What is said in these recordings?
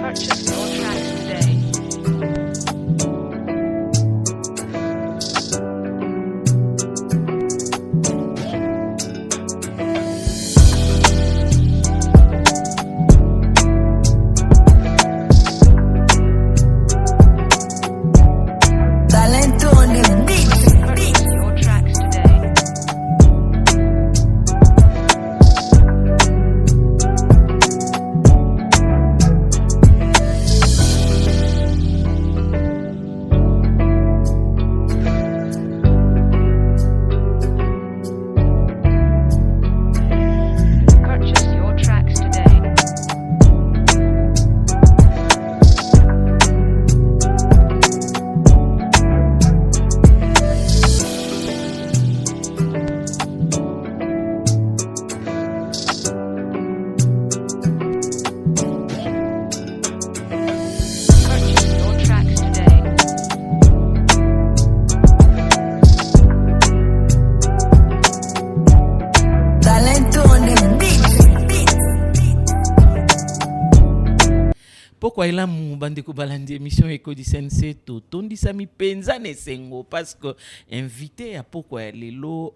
Purchase your tracks today. Talento on the beat. Purchase your tracks today. Purchase your tracks today. Purchase your tracks today. Talento on the beat. Pourquoi il a mon bande de balandi émission Eco du Sensei to tondi sami penza ne sengo parce que invité à pourquoi les lots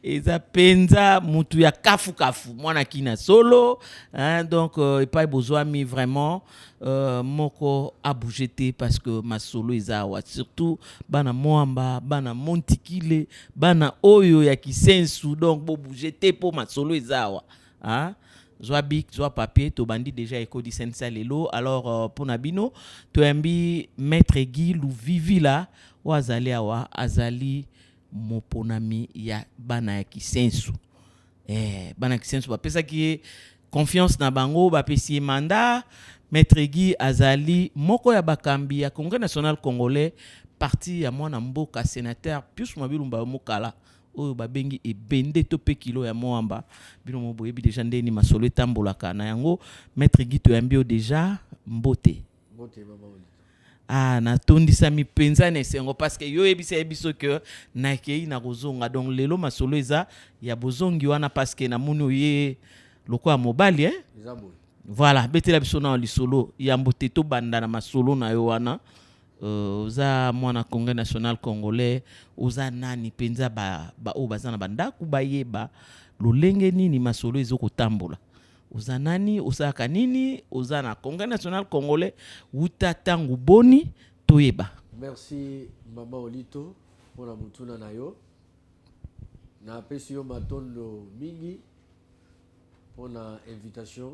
eza penza mutu ya kafu kafu mwana kina solo hein, donc et pas besoin mi vraiment moko a bougé parce que ma solo eza wa surtout bana moamba bana montikile bana oyo ya kisensu donc bo bougé pour ma solo eza wa hein. Zwa bic, zwa papier, to bandi déjà éco di sensa lelo. Alors, pour Nabino, to ambi maître Guy Lou Vivi là, ou azali awa, azali moponami ya bana ya kisensu. Bana kisensu, ba pesa ki confiance na bango, ba pesi mandat, maître Guy azali moko ya bakambi ya Congrès national congolais, parti ya mwana mboka sénateur, plus mabilu mba mokala. Oyo babengi ebende to pe kilo ya moamba bino moboyebi déjà ndeni masolo etambolaka na yango maître Guy toyambi déjà mbote mama ah na tondisa mi penza na esengo parce que yo ebisa ebiso que na kei na kozonga donc lelo masolo eza ya bozongi wana parce que na moni oye loko ya mobali voilà betela biso na lisolo ya mbote to banda na masolo na yo wana oza mwana Congrès national congolais oza nani penza ba o bazana bandaku bayeba lolenge nini masolo ezoko tambola oza nani osaka nini oza na Congrès national congolais wuta tangu boni toyeba. Merci mama Olito pour la mutuna na yo na pesi yo matondo mingi pour la invitation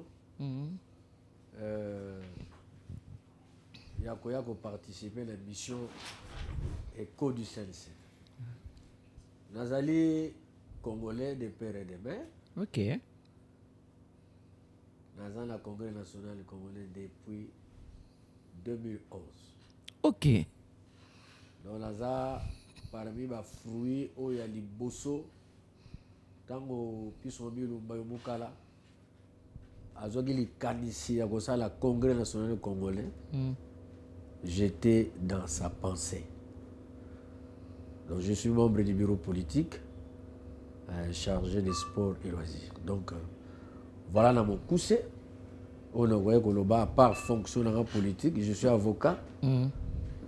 yako participer à la mission Eco du Sensei. Nazali congolais de père et de mère. OK. Nazali na Congrès national congolais depuis 2011. OK. Donc naza parmi ba fruits o ya liboso tango piso milu mbayo mukala azoki likanisi ya kosala Congrès national congolais. J'étais dans sa pensée. Donc je suis membre du bureau politique chargé des sports et loisirs. Donc voilà dans mon coussé. On a voyé que à part fonctionnaire politique, je suis avocat.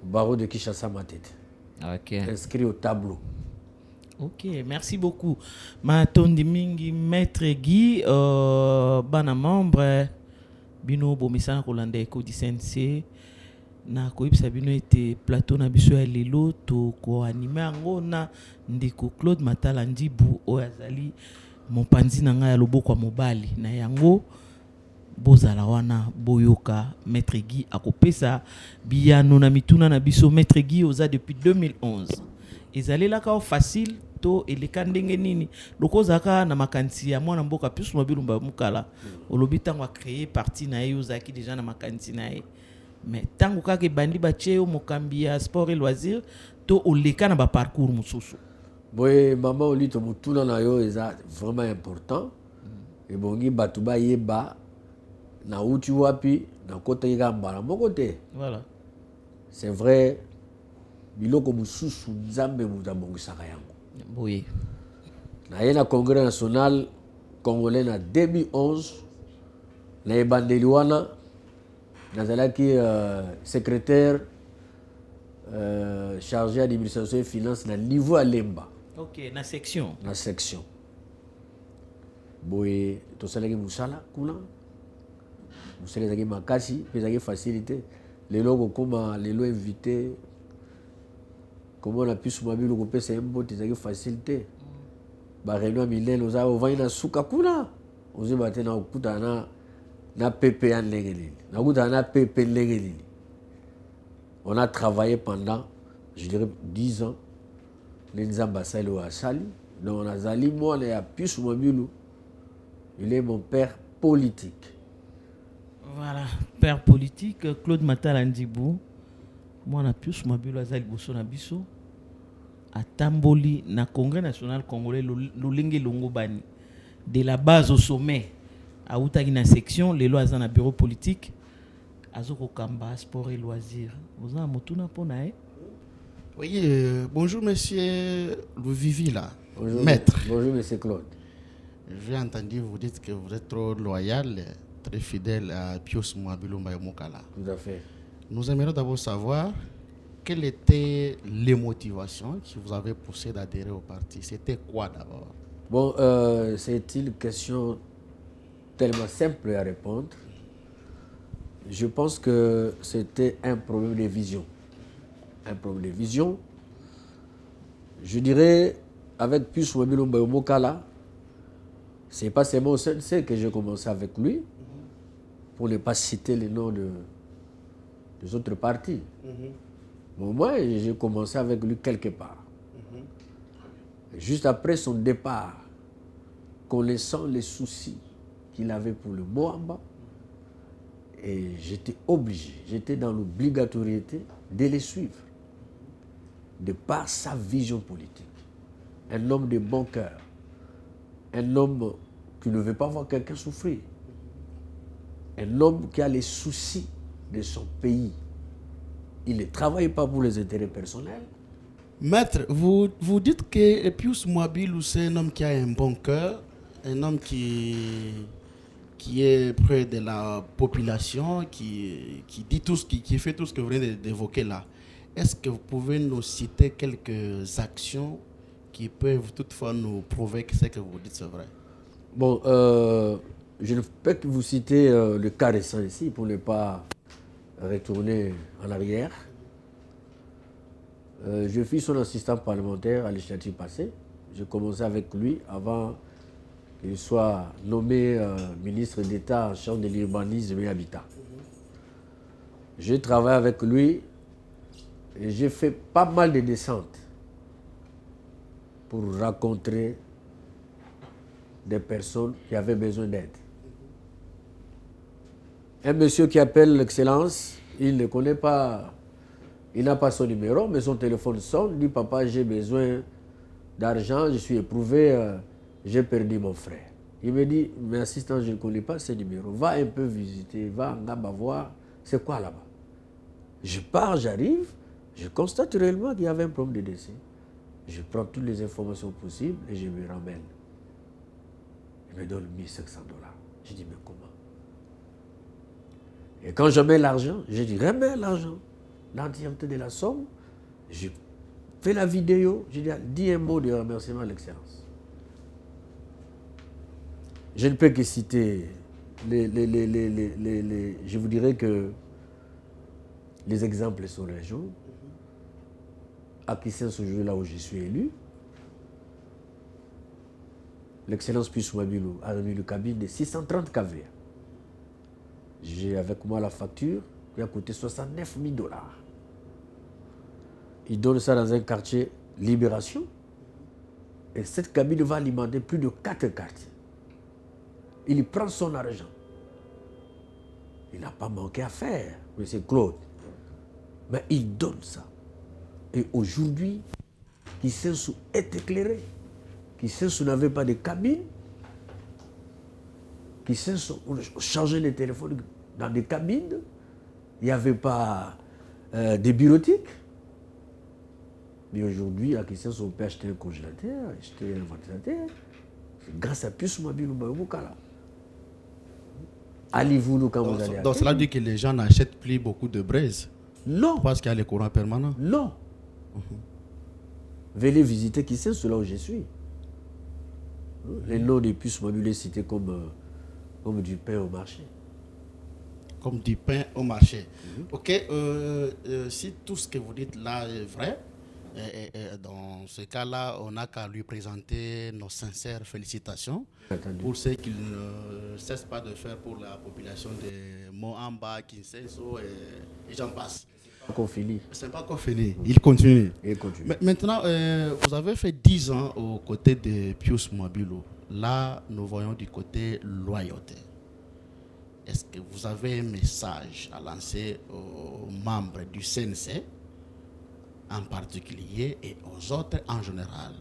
Barreau de Kinshasa ma tête. OK. Inscrit au tableau. OK, merci beaucoup. Ma tondi mingi maître Guy bana membre bino bomisana kolanda Eco du Sensei na koyebisa bino ete plateau na biso ya lelo to ko anime yango na ndeko Claude Matala Ndibu oyo azali mopanzi na ngai ya loboko ya mobali na yango bozala wana boyoka maître Guy akopesa biyano na mituna na biso. Maître Guy oza depuis 2011 ezalelaka o facile to eleka ndenge nini lokozaka na makanisi ya mwana mboka plus mabilumba mukala olobi tango a créé parti na ye ozaki déjà na makanisi na ye mais tango kaka bandi batie yo mokambi ya sport et loisir to oleka na ba parcours mususu. Boye mama Olito mutuna na yo eza vraiment important. Et bongi batuba yeba na uti wapi na kota yika mbala moko te. Voilà. C'est vrai biloko mususu nzambe mutabongisaka yango. Boye. Na ye na Congrès national congolais na 2011 na ebandeli wana nazalaki secrétaire chargé d'administration et finance na niveau à Lemba Ok, na section. na section boye tosalaki musala kuna musala ezalaki makasi mpe ezalaki facilité lelo kokoma lelo invité komona pisu mabilu kopesa ye mbote ezalaki facilité baréunion ya minene oza ovandi na suka kuna ozeba te na kokutana na pepe ya ndenge nini nakutana na pepe ndenge nini. On a travaillé pendant, je dirais, 10 ans. Les Nzambasali ou Asali. Donc on a zali moi, on a pu sur mobile. Il est mon père politique. Voilà, père politique, Claude Matala Ndibou. Moi, on a pu mobile Azali Bosso na biso. À Tamboli, na Congrès national congolais, Lolingue Longobani. De la base au sommet, à Outagi na section, les lois dans bureau politique. Azoko Kamba, sport et loisirs. Vous avez un motuna ponae? Oui, bonjour monsieur Louvivi là, Bonjour, maître. Bonjour, monsieur Claude. J'ai entendu vous dire que vous êtes trop loyal, très fidèle à Pius Mwabilumba Mokala. Tout à fait. Nous aimerions d'abord savoir quelles étaient les motivations qui vous avaient poussé d'adhérer au parti. C'était quoi d'abord? Bon, c'est une question tellement simple à répondre. Je pense que c'était un problème de vision. Un problème de vision. Je dirais, avec Pius Mwabilumba Mokala, c'est pas seulement au CNC que j'ai commencé avec lui, pour ne pas citer les noms des autres partis. Bon, moi, j'ai commencé avec lui quelque part. Juste après son départ, connaissant les soucis qu'il avait pour le Moamba, et j'étais obligé, j'étais dans l'obligatoriété de les suivre, de par sa vision politique. Un homme de bon cœur, un homme qui ne veut pas voir quelqu'un souffrir, un homme qui a les soucis de son pays. Il ne travaille pas pour les intérêts personnels. Maître, vous dites que Pius Mwabilou, c'est un homme qui a un bon cœur, un homme qui est près de la population, qui dit tout ce qui fait tout ce que vous venez d'évoquer là. Est-ce que vous pouvez nous citer quelques actions qui peuvent toutefois nous prouver que ce que vous dites c'est vrai? Bon, je ne peux que vous citer le cas récent ici pour ne pas retourner en arrière. Je fus son assistant parlementaire à législative passée. J'ai commencé avec lui avant qu'il soit nommé ministre d'État en charge de l'urbanisme et l'habitat. J'ai travaillé avec lui et j'ai fait pas mal de descentes pour rencontrer des personnes qui avaient besoin d'aide. Un monsieur qui appelle l'excellence, il ne connaît pas, il n'a pas son numéro, mais son téléphone sonne, dit papa j'ai besoin d'argent, je suis éprouvé, j'ai perdu mon frère. Il me dit, mais assistant, je ne connais pas ce numéro, va un peu visiter, va en Ngaba voir, c'est quoi là-bas? Je pars, j'arrive, je constate réellement qu'il y avait un problème de décès. Je prends toutes les informations possibles et je me ramène. Il me donne 1500 $. Je dis, mais comment? Et quand je mets l'argent, je dis, remets l'argent, l'entièreté de la somme. Je fais la vidéo, je dis un mot de remerciement à l'excellence. Je ne peux que citer je vous dirais que les exemples sont légion. À Kissin, ce jour-là où je suis élu, l'excellence Pius Mwabilou a remis le cabine de 630 kV. J'ai avec moi la facture qui a coûté 69 000 $. Il donne ça dans un quartier Libération. Et cette cabine va alimenter plus de 4 quartiers. Il prend son argent. Il n'a pas manqué à faire, M. Claude. Mais il donne ça. Et aujourd'hui, Kissensu est éclairé. Kissensu n'avait pas de cabine. Kissensu, on changeait les téléphones dans des cabines. Il n'y avait pas de bureautique. Mais aujourd'hui, à Kissensu, on peut acheter un congélateur, acheter un ventilateur. C'est grâce à Pius Mwabilumba Mokala. Allez-vous quand vous allez à Donc cela dit que les gens n'achètent plus beaucoup de braises Non, parce qu'il y a les courants permanents. non. Venez visiter Kisenso, là où je suis. Les noms des puces mobiles cités comme du pain au marché. Comme du pain au marché. Ok, si tout ce que vous dites là est vrai, dans ce cas-là, on n'a qu'à lui présenter nos sincères félicitations Entendu. pour ce qu'il ne cesse pas de faire pour la population de Moamba, Kinsenso et j'en passe. Encore fini. C'est pas encore fini, il continue. Et continue. Maintenant, vous avez fait 10 ans aux côtés de Pius Mwabilo. Là, nous voyons du côté loyauté. Est-ce que vous avez un message à lancer aux membres du CNC en particulier et aux autres en général?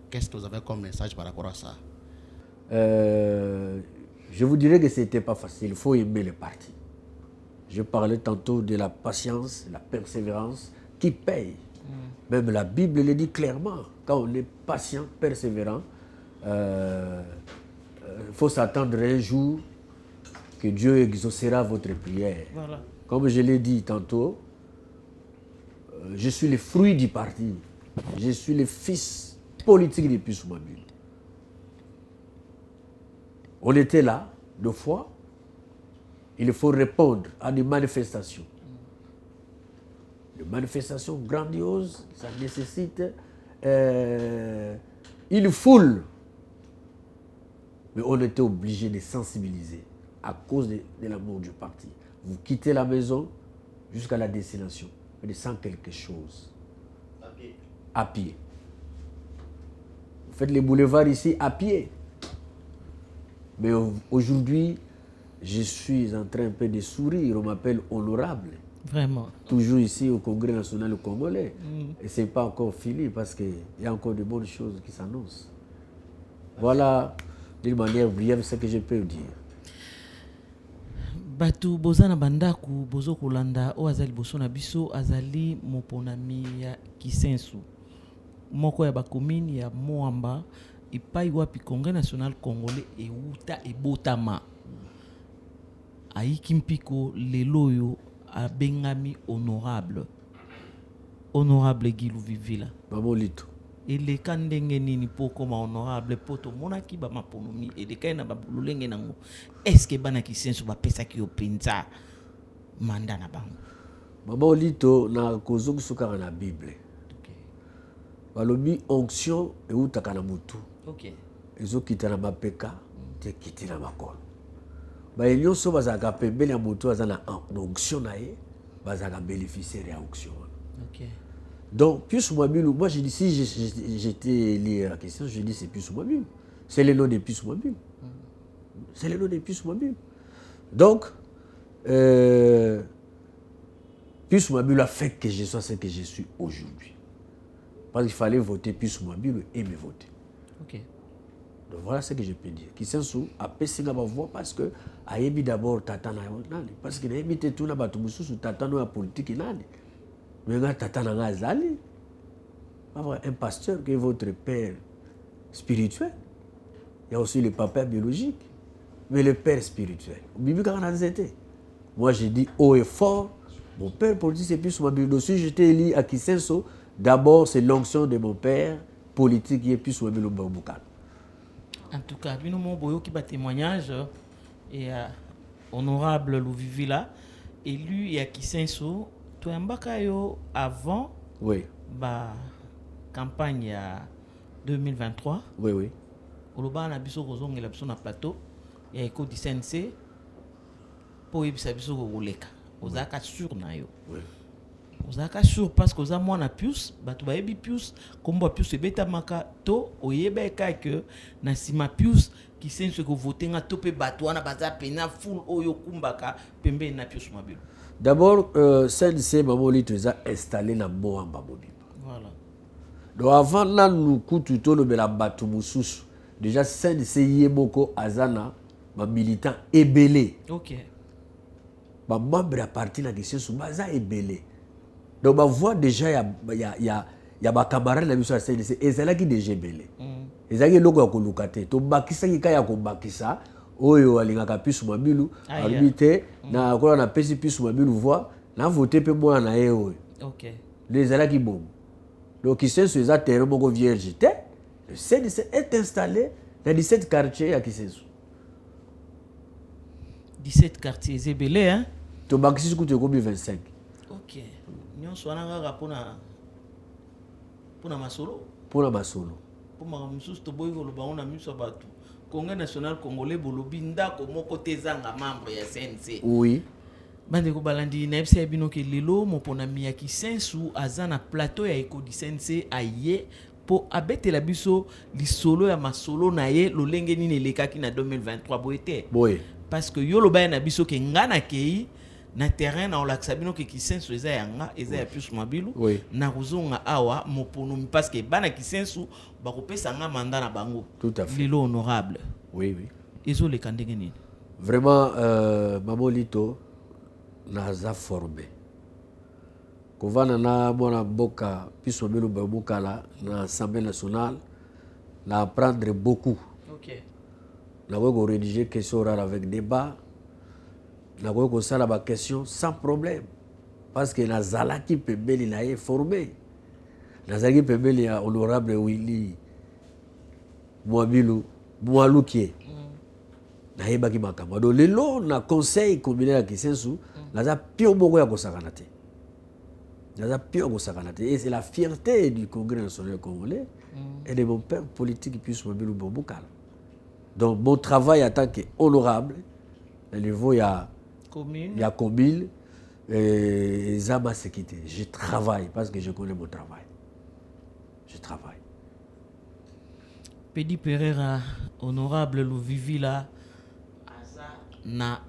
Qu'est-ce que vous avez comme message par rapport à ça? Je vous dirais que ce n'était pas facile. Il faut aimer les partis. Je parlais tantôt de la patience, la persévérance qui paye. Même la Bible le dit clairement. Quand on est patient, persévérant, il faut s'attendre un jour que Dieu exaucera votre prière. Voilà. Comme je l'ai dit tantôt, je suis le fruit du parti. Je suis le fils politique de Pius Mwabilo. On était là, 2 fois. Il faut répondre à des manifestations. Des manifestations grandioses, ça nécessite une foule. Mais on était obligé de sensibiliser à cause de l'amour du parti. Vous quittez la maison jusqu'à la destination, mais sans quelque chose. À pied. Vous faites les boulevards ici à pied. Mais aujourd'hui, je suis en train un peu de sourire. On m'appelle honorable. Vraiment. Toujours ici au Congrès national congolais. Et ce n'est pas encore fini parce qu'il y a encore de bonnes choses qui s'annoncent. Voilà, d'une manière brève, ce que je peux dire. Batu boza na bandaku bozo kolanda o azali boso na biso azali moponami ya Kisensu moko ya bakomini ya Moamba epai wapi Congrès national congolais euta ebotama aiki mpiko lelo oyo abengami honorable Guy Luvivila. Maman Lito. Eleka ndenge nini po koma honorable po tomonaki bamaponomi eleka na babulolenge nango eske bana Kisensu bapesaki yo penza manda na bango? Maman Lito na kozokisukaka na Bible. Okay. Balobi onction eutaka na mutu. Okay. Ezokita na mapeka te kiti na makolo. Ba nyonso bazaka pembele ya mutu aza na onction na ye bazaka bénéficiaire ya onction. Okay. Donc, Pius Mwabilo, moi je dis, si j'étais lié à la question, je dis c'est Pius Mwabilo. C'est le nom de Pius Mwabilo. C'est le nom de Pius Mwabilo. Donc, Pius Mwabilo a fait que je sois ce que je suis aujourd'hui. Parce qu'il fallait voter Pius Mwabilo et me voter. Okay. Donc voilà ce que je peux dire. Kisensu a passé ma voix parce que a émis d'abord Tatana. Parce qu'il a émis tout na batumusu Tatana politique nani. Mais tata nanga azali, un pasteur qui est votre père spirituel. Il y a aussi le papa biologique, mais le père spirituel. Moi je dis haut et fort, mon père politique c'est plus ma Bible. Si j'étais élu à Kisenso, d'abord c'est l'onction de mon père politique qui est plus ma Bible. En tout cas, bino mo boyo ki ba témoignage et honorable Luvivila élu à Kisenso. Toyambaka yo avant oui. Ba campagne ya 2023. Oui, oui. Oloba na biso kozongela biso na plateau ya Eko du CNC po yebisa biso koleka. Ozaka sûr na yo. Oui. Ozaka sûr parce que oza mwana Pius, batu bayebi Pius, kombo Pius ebetamaka to oyebeka que na sima Pius Kisensu ko votenga to pe batu wana baza pena full oyo kumbaka pembe na Pius Mwabilo. D'abord, CNC Mamolito est installé dans Moamba Mobimba. Voilà. Donc avant là, nous coûtons le Belambatu Moussous. Déjà, CNC Yemoko Azana, ma militant ébélé. Ok. Ma membre appartient à la question sur Maza ébélé. Donc, ma voix déjà, il y a ma camarade la mission à CNC, et c'est là qui est déjà ébélé. Et c'est là qui est là qui est là. Donc, Bakisa qui est là, oyo alingaka pisu mabilu Ah, alobi te na kola na pesi pisu mabilu voix na voté pe mwana na ye oyo Ok. ezalaki bongo donc Kisenso eza terrain moko vierge te le CNC est installé dans 17 quartiers ya Kisenso 17 quartiers ebele hein. tobakisi kutu ekomi 25 Ok. Nyonso wana kaka mpona masolo. mpona masolo Mpo makambo mosusu toboyi koloba ngo na miso ya bato. Congrès national congolais bolobi ndako moko te ezanga membre ya CNC. oui Bandeko balandi nayebisa bino ke lelo moponami ya Kisensu aza na plateau ya Ekodi CNC aye po abetela biso lisolo ya masolo na ye lolenge nini elekaki na 2023 boye te. boye Parce que yo loba na biso ke nga na kei na terrain na olakisa bino ke Kisensu eza ya nga eza ya Pius Mabilu Oui. na kozonga awa moponomi parce que bana Kisensu bakopesa nga mandat na bango. Tout à fait. Lelo honorable oui oui ezoleka ndenge nini? vraiment Mamo Lito naza formé kovanda na mwana mboka Pius Mabilu Mukala na Assemblée nationale na apprendre beaucoup Ok. nakoki korédiger question orale avec débat nakoki kosala baquestion sans problème parce que nazalaki pembeni na ye formé nazalaki pembeni ya honorable Willy Mwalukie nayebaki makambo donc lelo na conseil communal ya Kisensu naza pion moko ya kosakana te naza pion ya kosakana te et c'est la fierté du Congrès national congolais et de mon père politique Pius Mabilu Mukala. Donc mon travail en tant qu'honorable au niveau Commune. il y a Komil et Zama Sekite. Je travaille parce que je connais mon travail. Je travaille. Pedi Pereira, honorable Louvivila, Aza na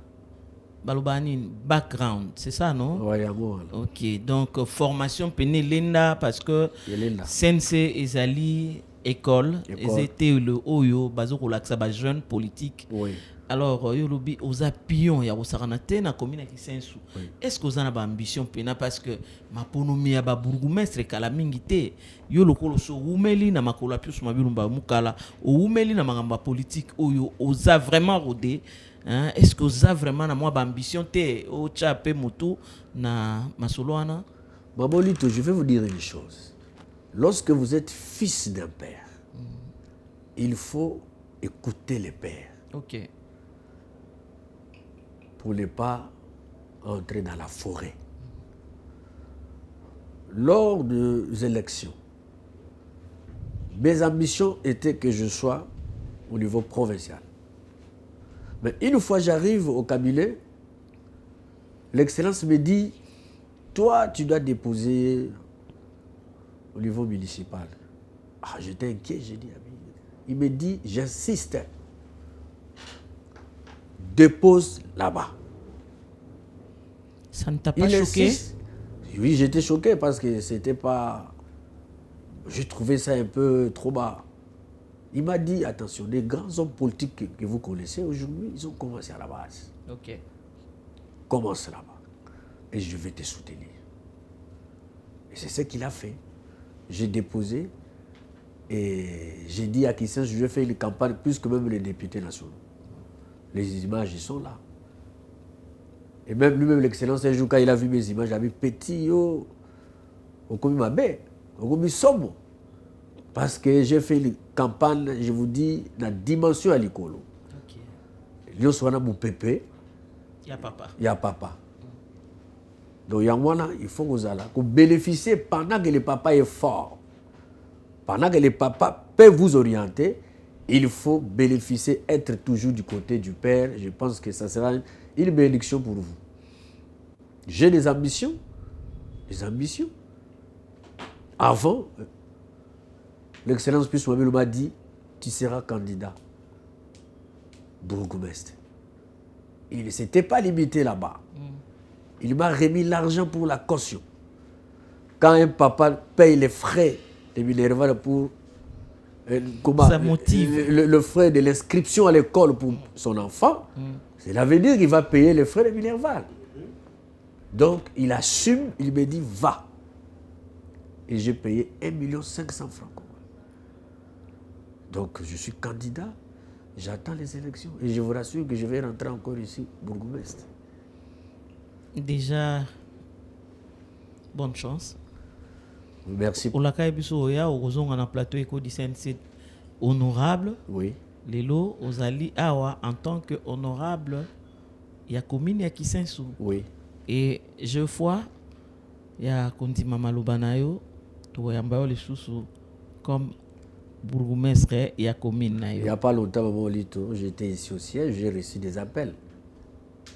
Balobanin, background, c'est ça, non? Ouais, amour. Ok, donc formation pene lenda parce que Lenda. Sensei Ezali école, École. c'était le Oyo, bazo kolaksa ba jeune politique. Oui. Alors, yo lobi oza pion ya kosakana te na commune ya Kisensu. Oui. Est-ce que oza na ba ambition pena parce que ma ponomi ya ba bourgmestre kala mingi te yo lokolo so umeli na makolo ya Pius Mabilu Mukala o umeli na makambo politique oyo oza vraiment rodé. Hein? Est-ce que oza vraiment na moi ba ambition te o cha pe moto na masolo wana? Mamo Lito, je vais vous dire une chose. Lorsque vous êtes fils d'un père, il faut écouter les pères OK. pour ne pas entrer dans la forêt. Lors des élections, mes ambitions étaient que je sois au niveau provincial. Mais une fois j'arrive au cabinet, l'excellence me dit, toi tu dois déposer au niveau municipal. Ah, j'étais inquiet, j'ai dit, il me dit, j'insiste, dépose là-bas. Ça ne t'a pas Il choqué? insiste. Oui, j'étais choqué parce que c'était pas... J'ai trouvé ça un peu trop bas. Il m'a dit, attention, les grands hommes politiques que vous connaissez aujourd'hui, ils ont commencé à la base. OK. Commence là-bas. Et je vais te soutenir. Et c'est ce qu'il a fait. J'ai déposé et j'ai dit à Kisensu, je vais faire une campagne plus que même les députés nationaux. Les images, ils sont là. Et même lui-même, l'excellence, un jour, quand il a vu mes images, il a dit, petit, yo, au commis ma baie, au commis somme. Parce que j'ai fait une campagne, je vous dis, dans la dimension à l'écolo. OK. Lui, soit mon pépé, Ya papa. il y a papa. Donc, il y a moi, il faut que bénéficier pendant que le papa est fort. Pendant que le papa peut vous orienter, il faut bénéficier, être toujours du côté du père. Je pense que ça sera une bénédiction pour vous. J'ai des ambitions. Des ambitions. Avant, l'excellence Pius Mabilu m'a dit, tu seras candidat bourgmestre. Il ne s'était pas limité là-bas. Il m'a remis l'argent pour la caution. Quand un papa paye les frais de Minerval pour Ça motive. le frais de l'inscription à l'école pour son enfant, cela veut dire qu'il va payer les frais de Minerval. Donc, il assume, il me dit, va. Et j'ai payé 1 500 000 francs. Donc, je suis candidat. J'attends les élections et je vous rassure que je vais rentrer encore ici, bourgmestre. Déjà, bonne chance. Merci. Olaka ebiso oya okozonga na plateau Eco du CNC honorable. Oui. Lelo ozali awa en tant que honorable ya commune ya Kisensu. Oui. Et je vois ya kondima maloba na yo to yamba yo lisusu comme bourgmestre ya commune na Il n'y yo. a pas longtemps, Maman Olito, j'étais ici au siège, j'ai reçu des appels.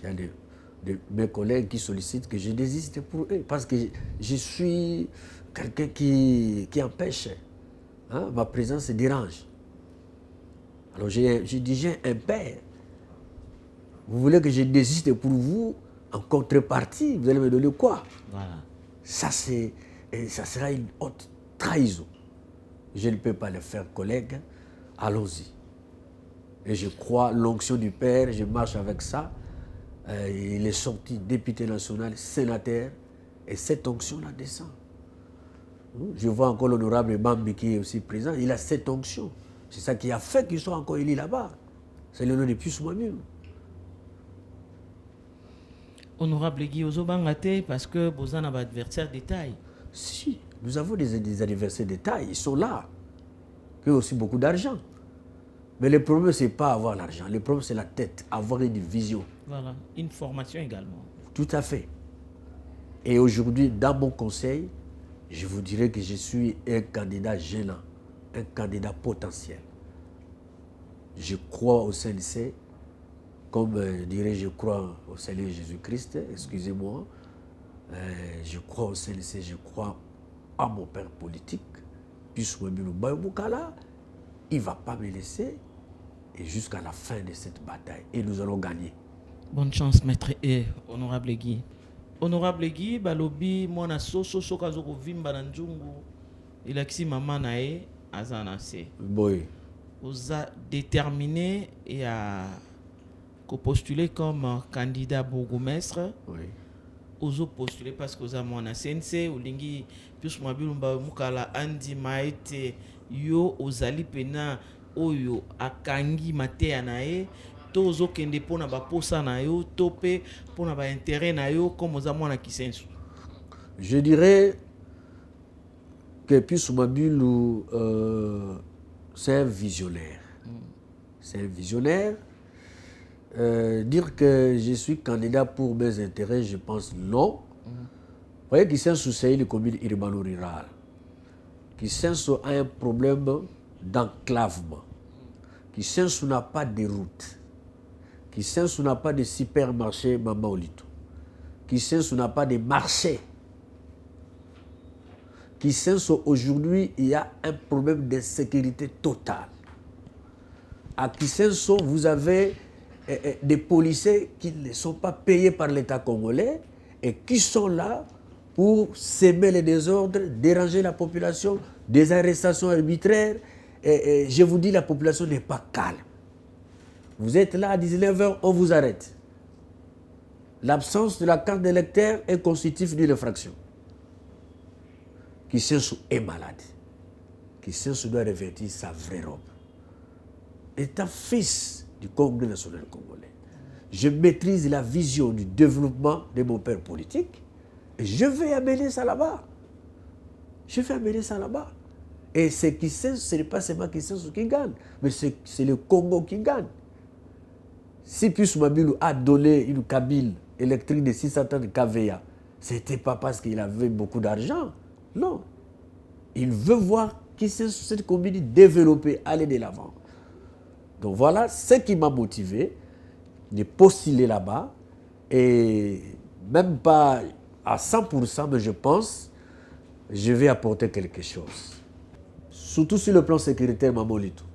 Il y a de mes collègues qui sollicitent que je désiste pour eux parce que je suis quelqu'un qui empêche. Hein, ma présence dérange. Alors j'ai dit, j'ai un père. Vous voulez que je désiste pour vous en contrepartie, vous allez me donner quoi? Voilà. Ça sera une haute trahison. Je ne peux pas le faire, collègue. Allons-y. Et je crois l'onction du Père, je marche avec ça. Il est sorti député national, sénateur, et cette onction-là descend. Je vois encore l'honorable Bambi qui est aussi présent, il a cette onction. C'est ça qui a fait qu'il soit encore élu là-bas. C'est le nom de Pius Mwambilu. Honorable Guy Ozobangate parce que Bozana va adversaire de taille. Si, nous avons des adversaires de taille, ils sont là. Qui ont aussi beaucoup d'argent. Mais le problème, ce n'est pas avoir l'argent. Le problème, c'est la tête, avoir une vision. Voilà, une formation également. Tout à fait. Et aujourd'hui, dans mon conseil, je vous dirais que je suis un candidat gênant, un candidat potentiel. Je crois au CNC, comme dirais je crois au Seigneur Jésus-Christ, excusez-moi. Je crois au CNC, je crois à mon père politique. Pius Mwambilu Mbayomukala, il ne va pas me laisser et jusqu'à la fin de cette bataille. Et nous allons gagner. Bonne chance, maître et honorable Guy. Honorable Guy, balobi mwana soso sokazoko vimba na njungu ilakisi mama na ye azanase. Oui. Vous a déterminé et à postuler comme candidat bourgmestre. Oui. Ozo postuler parce que vous avez mon CNC ou lingi Pius Mwambilu Mbayomukala andi maete yo ozali pena oyo akangi mateya na ye to ozo kende pona ba posa na yo to pe pona ba intérêt na yo comme oza mwana Kisensu. Je dirais que Pius Mwambilu c'est un visionnaire. C'est un visionnaire. Dire que je suis candidat pour mes intérêts, je pense non. Vous voyez Kisensu, c'est une commune urbano-rurale. Kisensu a un problème d'enclavement. Kisensu n'a pas de route. Kisensu n'a pas de supermarché Mama Olito. Kisensu n'a pas de marché. Kisensu, aujourd'hui, il y a un problème d'insécurité totale. À Kisensu, vous avez des policiers qui ne sont pas payés par l'État congolais et qui sont là pour semer les désordres, déranger la population, des arrestations arbitraires. Et je vous dis, la population n'est pas calme. Vous êtes là à 19h, on vous arrête. L'absence de la carte d'électeur est constitutive d'une infraction. Kisensu est malade. Kisensu doit revêtir sa vraie robe. Étant fils du Congrès national congolais, je maîtrise la vision du développement de mon père politique et je vais amener ça là-bas. Je vais amener ça là-bas. Et ce Kisensu, ce n'est pas seulement Kisensu qui gagne, mais c'est le Congo qui gagne. Si Pius Mwambilu a donné une cabine électrique de 600 tonnes de kVA, ce n'était pas parce qu'il avait beaucoup d'argent. Non. Il veut voir Kisensu, cette commune développer, aller de l'avant. Donc voilà ce qui m'a motivé de postuler là-bas. Et même pas à 100%, mais je pense je vais apporter quelque chose. Surtout sur le plan sécuritaire, Maman Olito.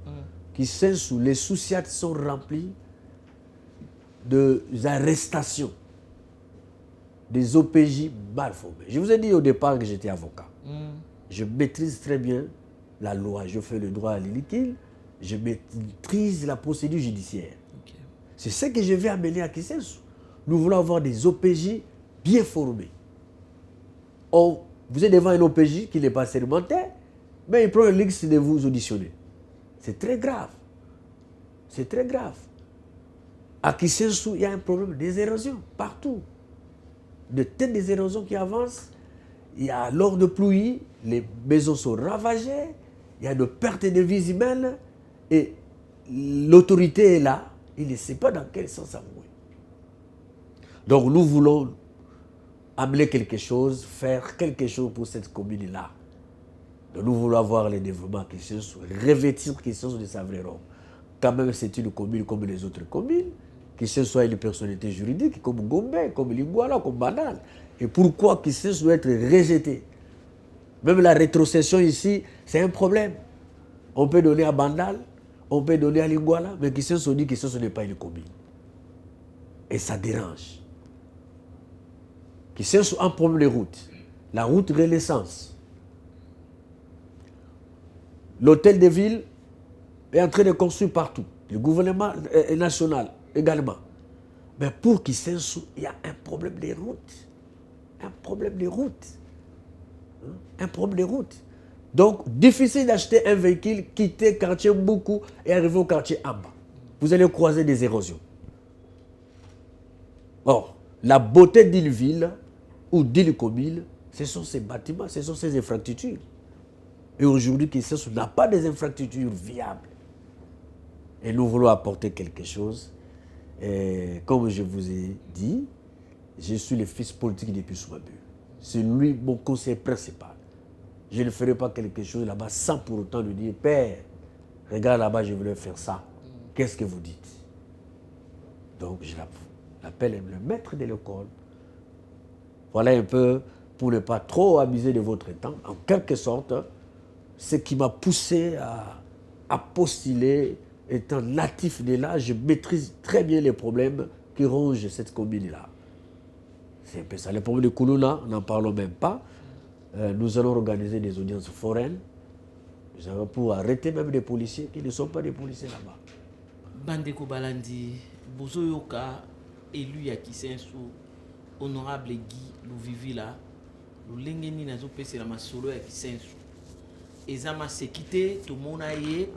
Kisensu, les Souciates sont remplis d'arrestations, des OPJ mal formés. Je vous ai dit au départ que j'étais avocat. Je maîtrise très bien la loi. Je fais le droit à l'illiquide. Je maîtrise la procédure judiciaire. Okay. C'est ce que je vais amener à Kisensu. Nous voulons avoir des OPJ bien formés. Vous êtes devant un OPJ qui n'est pas sermenté, mais il prend un liste de vous auditionner. C'est très grave. C'est très grave. À Kisensu, il y a un problème des érosions partout. De telles des érosions qui avancent. Il y a lors de pluie, les maisons sont ravagées, il y a de pertes de vies humaines et l'autorité est là. Il ne sait pas dans quel sens avouer. Donc nous voulons amener quelque chose, faire quelque chose pour cette commune-là. Donc nous voulons avoir les développements qui se sont, revêtir qui sont de sa vraie robe. Quand même, c'est une commune comme les autres communes, qui se soit une personnalité juridique, comme Gombe, comme Lingouala, comme Bandal. Et pourquoi qui se soit être rejeté? Même la rétrocession ici, c'est un problème. On peut donner à Bandal, on peut donner à Lingouala, mais qui se sont dit que ce n'est pas une commune. Et ça dérange. Qui se sont un problème de route. La route Renaissance. L'hôtel de ville est en train de construire partout. Le gouvernement national également. Mais pour Kisensu, il y a un problème de route. Un problème de route. Un problème de route. Donc, difficile d'acheter un véhicule, quitter le quartier Mboukou et arriver au quartier Amba. Vous allez croiser des érosions. Or, la beauté d'une ville ou d'une commune, ce sont ces bâtiments, ce sont ces infrastructures. Et aujourd'hui, Kisensu n'a pas des infrastructures viables. Et nous voulons apporter quelque chose. Et comme je vous ai dit, je suis le fils politique de Pius Mwabilu. C'est lui mon conseiller principal. Je ne ferai pas quelque chose là-bas sans pour autant lui dire, Père, regarde là-bas, je voulais faire ça. Qu'est-ce que vous dites? Donc je l'appelle le maître de l'école. Voilà un peu, pour ne pas trop abuser de votre temps, en quelque sorte, ce qui m'a poussé à postuler. Étant natif de là, je maîtrise très bien les problèmes qui rongent cette commune-là. C'est un peu ça. Les problèmes de Koulouna, n'en parlons même pas. Nous allons organiser des audiences foraines. Nous allons pour arrêter même des policiers qui ne sont pas des policiers là-bas. Bandeko Balandi, Bozoyoka, élu à Kisensu, honorable Guy Louvivila, Lulengeni Nazopé, c'est la masolo à Kisensu. Et Zama s'est quitté, tout le monde a été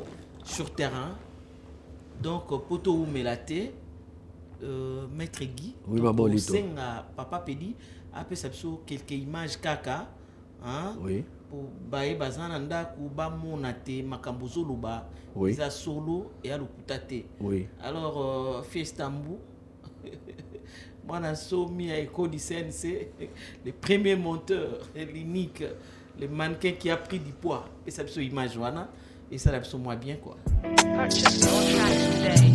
sur terrain. Donc, poto ou melate, maître Guy, oui, maman Lito. Papa Pedi, après ça, quelques images kaka, hein, oui. Pour baye bazananda kuba monate makambozo luba, oui. Isa solo et à l'okutate. Oui. Alors, Fiestambu, moi, je suis mis à Éco du CNC, le premier monteur, l'unique, le mannequin qui a pris du poids. Et ça, c'est image, voilà. Et ça, c'est moi bien, quoi. Purchase your tracks today.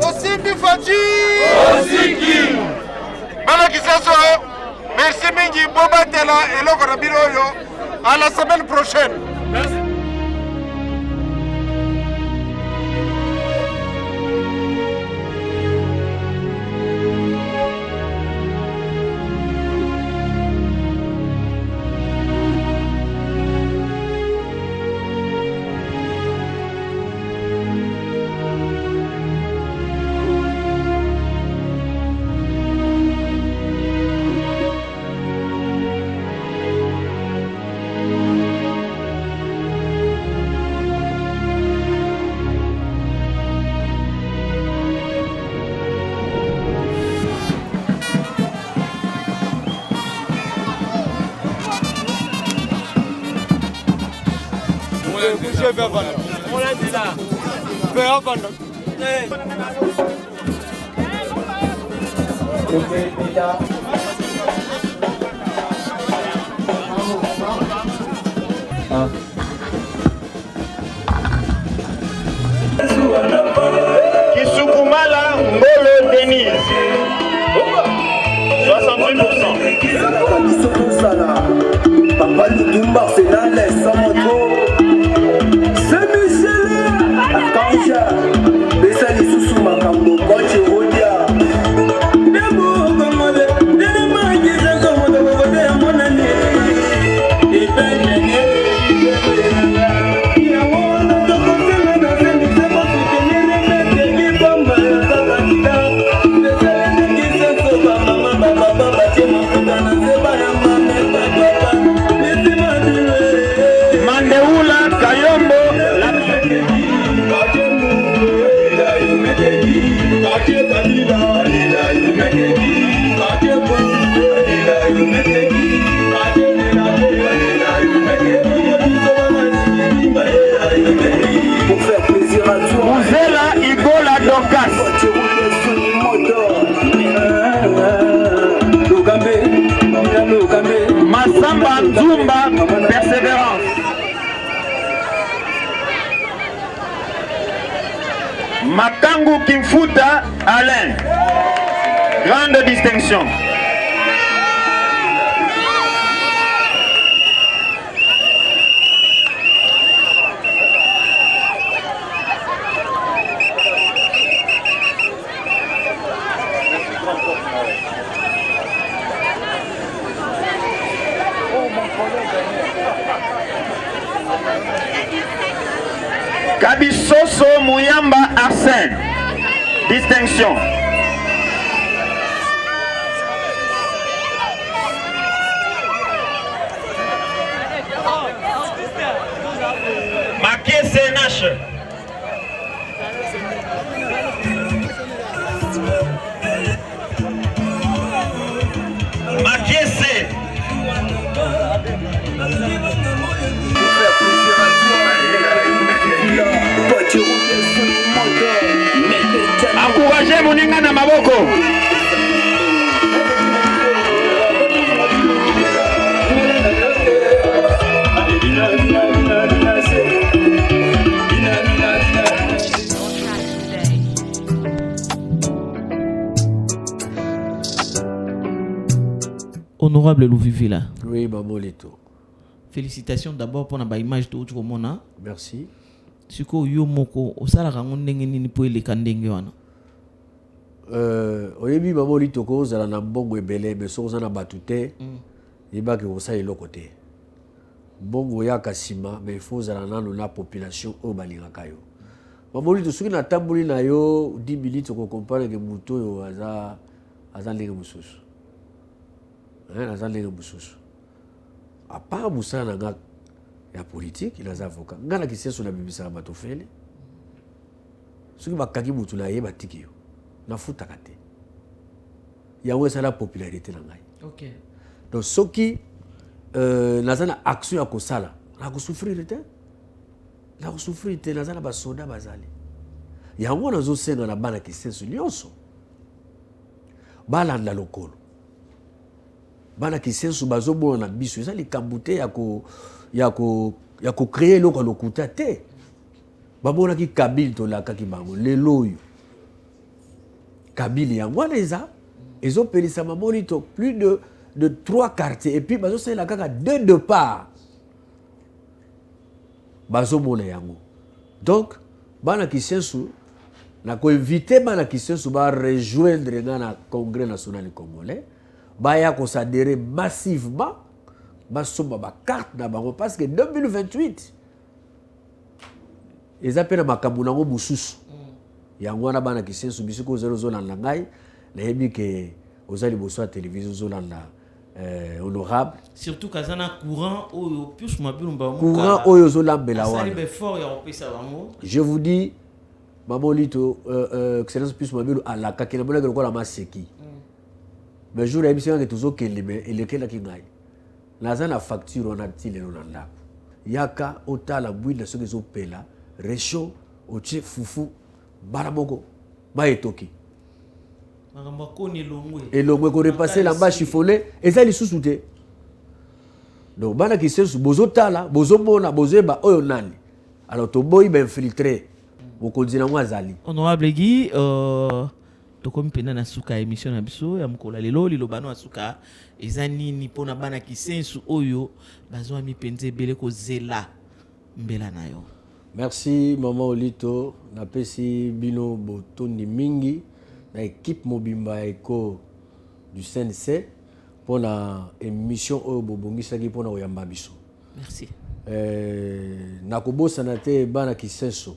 Osindi Faji! Osindi! Bala Kisensu, merci mingi Boba Tela et Loko Rabiroyo. À la semaine prochaine. Merci. Kisukumala Ngolo Denise 68%. Papa Lumba, c'est là, laisse sans moto. C'est Michel, Arcanja, Bessali Soussou Makambo, Boche Rodia. Debo, comme le, Dema, Gisa, comme le, mon année. Et ben, Pour faire plaisir à tout. Muzela Igola Dokas. Masamba Nzumba Persévérance. Makangu Kimfuta Alain. Grande distinction. Kabisoso Muyamba Arsène. Distinction. Makie CNH. Makie C. Pour faire plaisir à tout. Voiture roulée sur le moteur. Encouragez Moninga na Maboko. All tracks today. Honorable Louvivila, Oui, Maman Lito. félicitations d'abord pour la image de votre mona. Merci. Siko yo moko osala kango ndenge nini po eleka ndenge wana. Oyebi Maman Lito ko zala na mbongo ebele mais so na batute. Yeba ke osa eloko te. Bongo ya kasima mais il faut zala nano na population o balingaka yo. Maman Lito soki na tambuli na yo 10 minutes ko comprendre que muto yo aza ndenge mususu. Aza ndenge mususu. À part Moussa Nanga, il y a politique, il y a des avocats. Il y a des questions sur la Bible, ça va tout faire. Ce qui va kaki mutuna ye batiki yo. Na futa kate. Il y a la popularité nanga. OK. Donc ce qui nazana action ya kosala, na ko souffrir te. Na ko souffrir te nazana ba soda bazali. Ya ngona zo senga na bana kisenso nyonso. Balanda lokolo. Bana kisensu bazobona na biso eza likambute ya ko créer loko lokuta te babona ki Kabila to la kaki bango lelo oyo Kabila yango wana ezo pelisa mamoni to plus de 3 quartiers et puis bazo sala kaka 2 de part bazomona yango donc bana kisensu na ko inviter bana kisensu ba rejoindre na congrès national congolais baya ko s'adhérer massivement basomba ba carte na bango parce que 2028 ezapena makambo nango mususu yango wana bana kisensu bisiko 00 na ngai na yebi ke ozali boso télévision zolanda honorable Surtout kazana courant oyo plus mabulumba mo. courant oyo zolambela Ça wana. est fort ya opesa bango. Je vous dis Maman Lito excellence plus mabulu ala kakina bona ko la maseki. Mais jour ya biso que tuzo kelime elekela kingai. Naza na facture on a tile no ndako. Yaka otala bwila soki zo pela resho oche fufu baramoko ba etoki. Makambo koni longwe. Elongwe ko repasser la bas chiffonné eza lisusu te. Donc bana kisensu bozo tala bozo mona bozeba oyo nani. Alors to boy ben infiltré. Bokonzi na mwazali. Honorable Guy tokomi pena na suka émission na biso ya mkola lelo lilobano asuka eza nini pona bana kisensu oyo bazwa mi penze bele ko zela mbela na yo. Merci Maman Olito na pesi bino botondi mingi na équipe mobimba eko du CNC pour la émission oyo bobongisaki pona oyamba biso. Merci. Nakobosa na te bana kisensu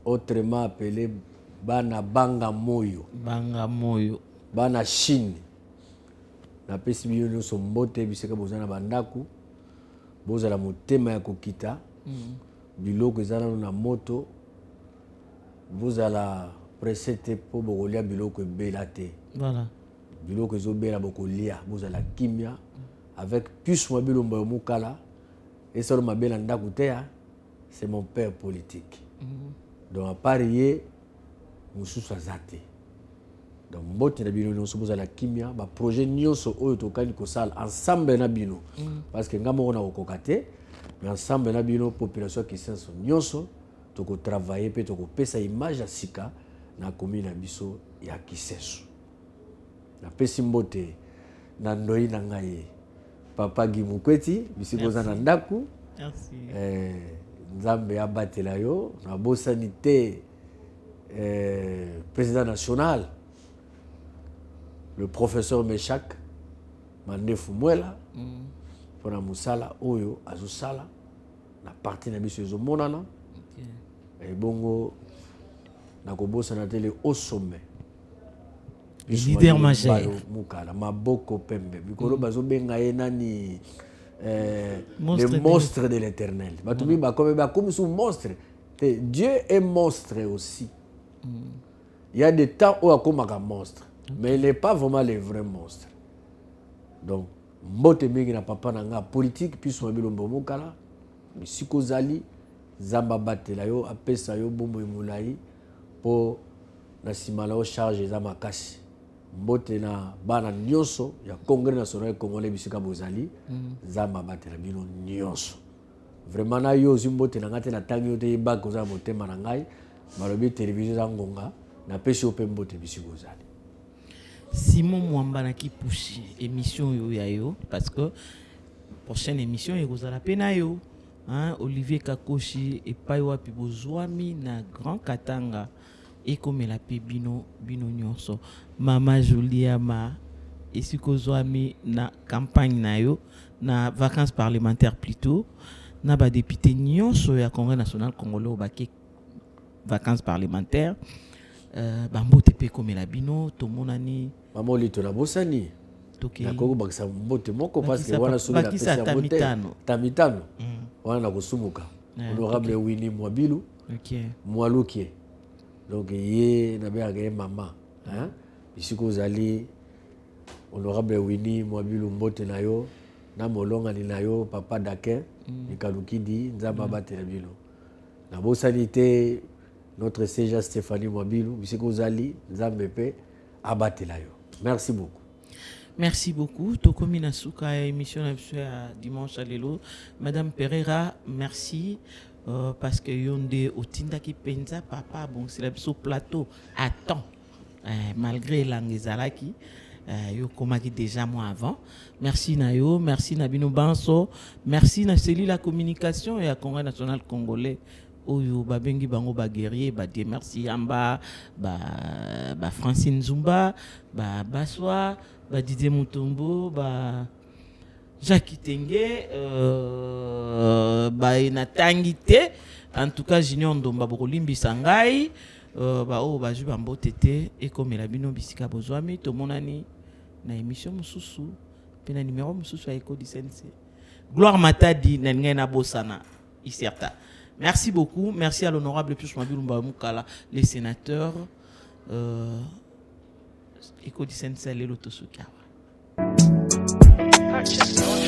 autrement appelé bana banga moyo. Banga moyo. Bana Chine. Na pesi bino nyonso mbote biseka bozana bandaku. Bozala motema ya kokita. Biloko ezala na moto. Bozala pressé te po bokolia biloko ebela te. Voilà. Biloko ezobela bokolia bozala kimia avec plus moi bilomba mukala et solo mabela ndaku te c'est mon père politique. Donc à parier mususu azate. Donc mbote na bino nyonso bozala kimia ba projet nyonso oyo tokani kosala ensemble na bino parce que ngamo na kokoka te mais ensemble na bino population qui senso nyonso toko travailler pe toko pesa image ya sika na commune na biso ya Kiseso. Na pesi mbote na ndoi na ngai papa Gimukweti bisikoza na ndaku. Merci. Nzambe abatela yo na bosani te président national le professeur Meshak Mandefu Mwela pour la musala oyo azosala na partie na biso ezo monana et bongo na kobosa na tele au sommet leader majeur mukala maboko pembe bikolo bazo benga ye nani Monstre le monstre de l'éternel batumi ba comme sous monstre. Dieu est monstre aussi. Il y a des temps où il y a un monstre mais il n'est pas vraiment le vrai monstre. Donc mbote mingi na papa nanga politique puis so bilombo mukala misiko zali zamba batela yo apesa yo bombo emulai po na simala o charge za makasi mbote na bana nyonso ya Congrès national congolais bisika bozali zamba batela bino nyonso vraiment na yo zimbote na ngate na tangi yo te ba ko za motema na ngai malobi télévision za ngonga na pesi ope mbote bisiko zali. Simon Mwamba na ki pushi émission yo ya yo parce que prochaine émission ekozala pena yo hein Olivier Kakoshi et pai wapi bozwami na Grand Katanga ekomela pe bino nyonso mama Julia ma esikozwami na campagne na yo na vacances parlementaires plutôt na ba député nyonso ya Congrès national congolais obake vacances parlementaires bambote pe komela bino tomonani mama lito na bosani toke na koko bakisa mbote moko parce que wana soki na pesa mbote tamitano wana na kosumuka honorable Winnie Mwabilu Mwalukie donc ye na be mama hein bisiko zali honorable Winnie Mwabilu mbote na yo na molonga ni na yo papa Dakin Nikalukidi nzamba batela bino na bosani te notre CJ Stéphanie Mwabilu bisiko zali nzambe pe abatela yo. Merci beaucoup. Merci beaucoup. Tokomi na suka émission à dimanche à lelo. Madame Pereira, merci parce que yonde otinda ki penza papa bon c'est le plateau à temps malgré l'angezalaki yo komaki déjà moi avant. Merci na yo, merci na bino banso, merci na cellule la communication et à Congrès national congolais. Oyo babengi bango ba guerrier ba de merci Yamba ba Francine Zumba ba Baswa ba Didier Mutombo ba Jacques Tenge ba inatangite en tout cas Junior Ndomba bokolimbi sangai ba o ba juba mbotete et comme la bino bisika bozwami to monani na émission mususu pe na numéro mususu ya Eco du Sensei Gloire Matadi na ngena bosana iserta. Merci beaucoup. Merci à l'honorable Pius Mwabilumba Mukala, les sénateurs Eco du Sensei Lelo Tosukawa. Purchase your